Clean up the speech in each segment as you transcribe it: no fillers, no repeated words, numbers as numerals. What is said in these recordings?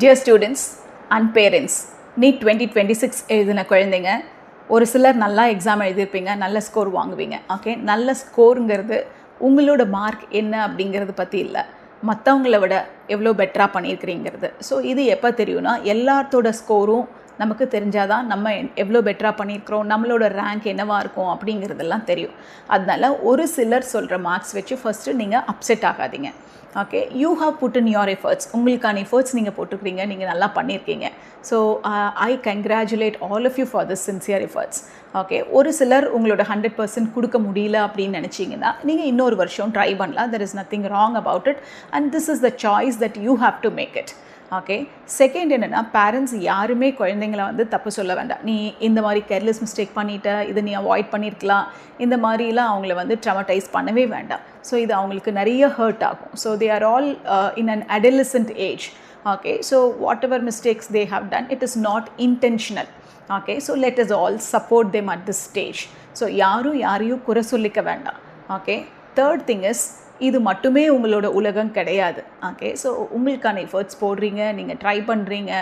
Dear students and parents, NEET 2026 எழுதின குழந்தைங்க ஒரு சிலர் நல்லா எக்ஸாம் எழுதியிருப்பீங்க, நல்ல ஸ்கோர் வாங்குவீங்க. ஓகே, நல்ல ஸ்கோருங்கிறது உங்களோட மார்க் என்ன அப்படிங்கிறது பற்றி இல்லை, மற்றவங்கள விட எவ்வளோ பெட்டராக பண்ணியிருக்கிறீங்கிறது. ஸோ இது எப்போ தெரியும்னா, எல்லாத்தோட ஸ்கோரும் நமக்கு தெரிஞ்சால் தான் நம்ம எவ்வளோ பெட்டராக பண்ணியிருக்கிறோம், நம்மளோட ரேங்க் என்னவாக இருக்கும் அப்படிங்கிறதெல்லாம் தெரியும். அதனால் ஒரு சிலர் சொல்கிற மார்க்ஸ் வச்சு ஃபஸ்ட்டு நீங்கள் அப்செட் ஆகாதீங்க. Okay, you have put in your efforts, உங்களுக்கான எஃபர்ட்ஸ் நீங்கள் போட்டுக்கிறீங்க, நீங்கள் நல்லா பண்ணியிருக்கீங்க. So I congratulate all of you for this sincere efforts. Okay, ஒரு சிலர் உங்களோட 100% கொடுக்க முடியல அப்படின்னு நினச்சிங்கன்னா நீங்கள் இன்னொரு வருஷம் ட்ரை பண்ணலாம். There is nothing wrong about it and this is the choice that you have to make it. Okay, second என்னென்னா, பேரண்ட்ஸ் யாருமே குழந்தைங்களை வந்து தப்பு சொல்ல வேண்டாம். நீ இந்த மாதிரி கேர்லெஸ் மிஸ்டேக் பண்ணிட்ட, இதை நீ அவாய்ட் பண்ணியிருக்கலாம், இந்த மாதிரிலாம் அவங்கள வந்து ட்ரமடைஸ் பண்ணவே வேண்டாம். ஸோ இது அவங்களுக்கு நிறைய ஹர்ட் ஆகும். So they are all in an adolescent age. Okay, so whatever mistakes they have done, it is not intentional. Okay, so let us all support them at this stage. So யாரையும் குறை சொல்லிக்க வேண்டாம். Okay, third thing is, இது மட்டுமே உங்களோட உலகம் கிடையாது. Okay, so உங்களுக்கான எஃபர்ட்ஸ் போடுறீங்க, நீங்கள் ட்ரை பண்ணுறீங்க,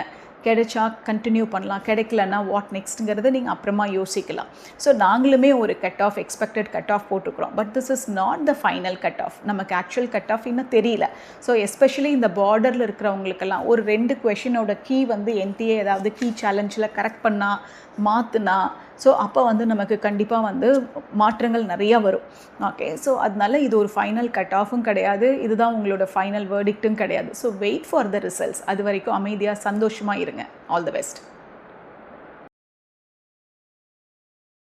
கிடைச்சா கண்டினியூ பண்ணலாம், கிடைக்கலன்னா வாட் நெக்ஸ்ட்டுங்கிறத நீங்கள் அப்புறமா யோசிக்கலாம். ஸோ நாங்களுமே ஒரு cut off, expected cut off போட்டுக்கிறோம். But this is not the final cut off. நமக்கு ஆக்சுவல் கட் ஆஃப் இன்னும் தெரியல. ஸோ எஸ்பெஷலி இந்த பார்டரில் இருக்கிறவங்களுக்கெல்லாம் ஒரு 2 கொஷினோட கீ வந்து என்டிஏ ஏதாவது கீ சேலஞ்சில் கரெக்ட் பண்ணால், மாற்றுனா, ஸோ அப்போ வந்து நமக்கு கண்டிப்பாக வந்து மாற்றங்கள் நிறையா வரும். ஓகே, ஸோ அதனால இது ஒரு ஃபைனல் கட் ஆஃபும் கிடையாது, இதுதான் உங்களோட ஃபைனல் வேர்டிக்ட்டும் கிடையாது. So wait for the results. அது வரைக்கும் அமைதியாக சந்தோஷமாக இருங்க. All the best.